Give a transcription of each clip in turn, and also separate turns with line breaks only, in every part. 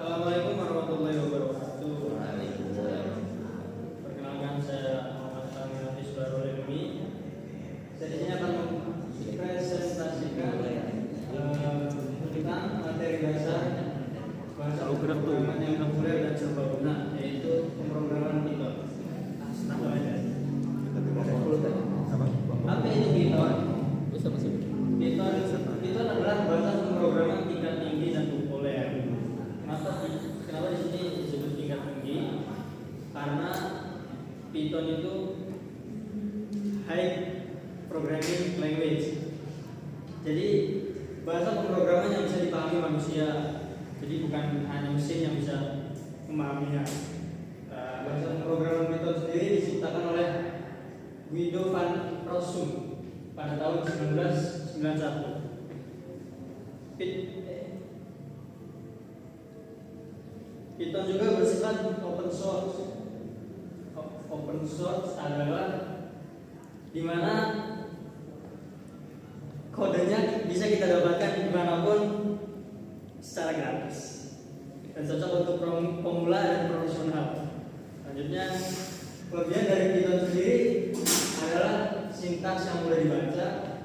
Assalamualaikum warahmatullahi wabarakatuh. Perkenalkan, saya Muhammad Hafiz Barul Ilmi. Saya di sini akan mempresentasikan tentang materi dasar bahasa pemrograman yang populer dan serbaguna, yaitu pemrograman Python. Apa itu Python? Python adalah bahasa pemrograman tingkat tinggi dan populer. Kenapa di sini disebut tingkat tinggi? Karena Python itu high programming language. Jadi bahasa pemrograman yang bisa dipahami manusia. Jadi bukan hanya mesin yang bisa memahaminya. Bahasa pemrograman Python sendiri diciptakan oleh Guido van Rossum pada tahun 1991. Python juga bersifat open source. Open source adalah dimana kodenya bisa kita dapatkan dimanapun secara gratis dan cocok untuk pemula dan profesional. Selanjutnya, kelebihan dari Python sendiri adalah sintaks yang mudah dibaca.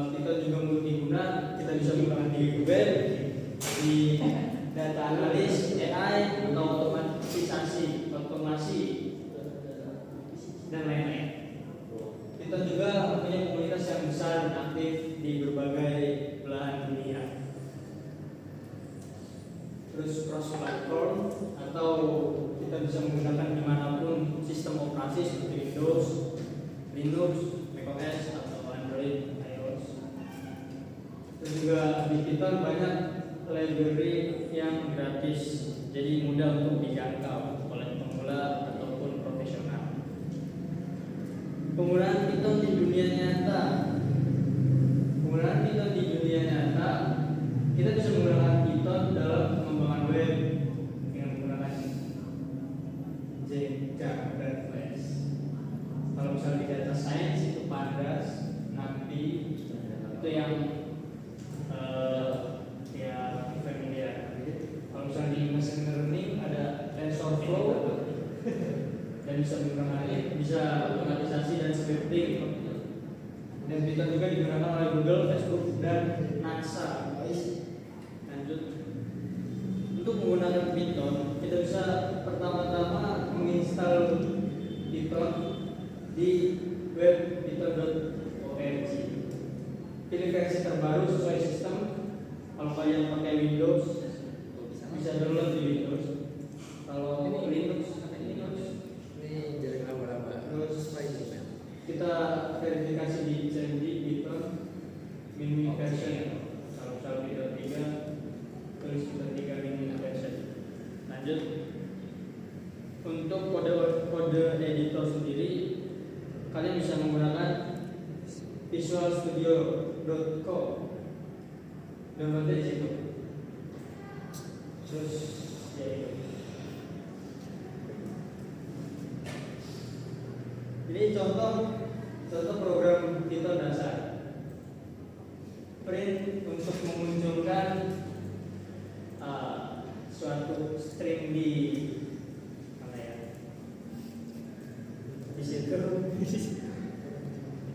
Python juga multiguna, kita bisa menggunakan di web, di data analis, AI, atau otomasi, dan lain-lain. Python juga punya komunitas yang besar dan aktif di berbagai belahan dunia. Terus cross platform, atau kita bisa menggunakan dimanapun sistem operasi seperti Windows, Linux, macOS, atau Android, iOS. Terus juga di Python banyak library yang gratis, jadi mudah untuk dijangkau oleh pemula ataupun profesional. Penggunaan Python di dunia nyata. Kita bisa menggunakan Python dalam pengembangan web dengan menggunakan Java dan Flash. Kalau misalnya di data science itu Pandas, NumPy, itu yang familiar. Kalau misalnya di machine learning ada TensorFlow dan bisa otomatisasi dan scripting. Dan Python juga digunakan oleh Google, Facebook, dan NASA. Lanjut, untuk menggunakan Python kita bisa pertama-tama menginstal Python di web python.org. Pilih versi terbaru sesuai sistem. Kalau kalian pakai Windows bisa download di Windows. Kalau Linux
ini jaring laba-laba.
terus kita verifikasi di CMD Python mini version. Kalau Python 3 tulis Python 3 mini version. Lanjut, untuk kode editor sendiri kalian bisa menggunakan visualstudio.com. downloadnya di situ. Terus ya itu. Ini contoh program Python dasar. Print untuk memunculkan suatu string di mana ya? Di situ.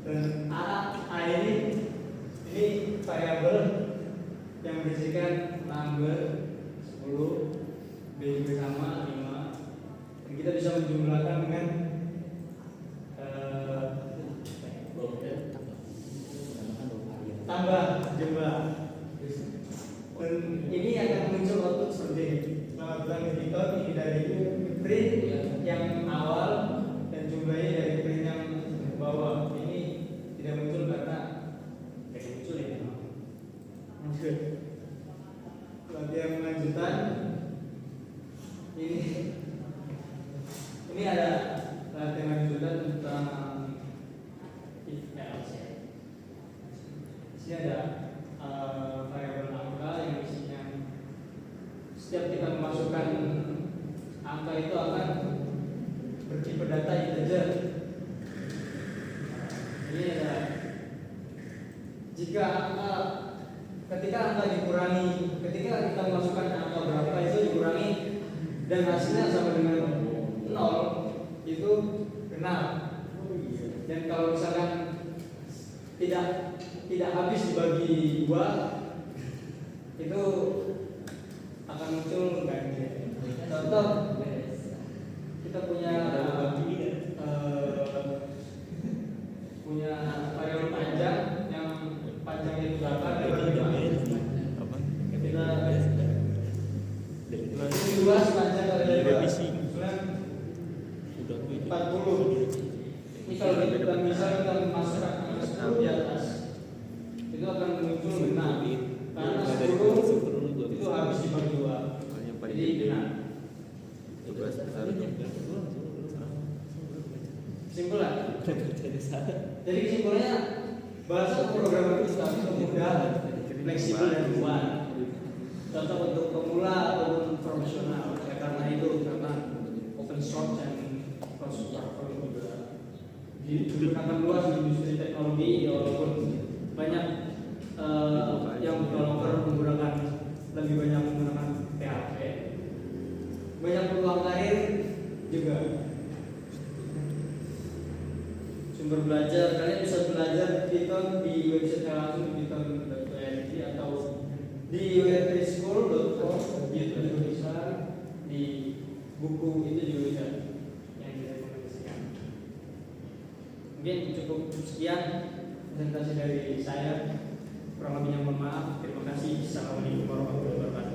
Dan A ini variabel yang berisikan number 10, B juga sama 5. Dan kita bisa menjumlahkan dengan tambah jumlah. Dan ini akan muncul output seperti ini. Selamat datang di Python. Ini dari print yang awal dan jumlahnya dari print yang bawah. Ini tidak muncul karena tidak muncul ya. Latihan lanjutan. Ini ada latihan lanjutan tentang di sini ada variabel angka yang isinya setiap kita memasukkan angka itu akan bertipe data integer. Ini ada ketika angka dikurangi, ketika kita memasukkan angka dan hasilnya sama dengan 0 itu benar. Dan kalau misalkan tidak habis dibagi 2 itu akan muncul ganjil. Contoh, kita punya variabel panjang yang panjangnya itu berapa dibagi 5. Kita luas panjang dari 40. Ini kalau kita kita masukkan angka 10 di atas, itu akan muncul benar. Karena 10 itu habis dibagi 2, jadi benar. Kesimpulan. Jadi kesimpulannya bahasa pemrograman itu tapi mudah, fleksibel dan kuat. Cocok untuk pemula ataupun profesional. Ya, karena open source dan cross platform juga digunakan luas di industri teknologi, walaupun banyak yang developer lebih banyak menggunakan PHP. Banyak peluang karir juga. Sumber belajar, kalian bisa belajar Python di website langsung di python.org atau di wordpress.com, gitu juga bisa, di buku itu juga bisa yang direkomendasikan. Mungkin cukup sekian presentasi dari saya, kurang lebihnya mohon maaf. Terima kasih. Assalamualaikum warahmatullahi wabarakatuh.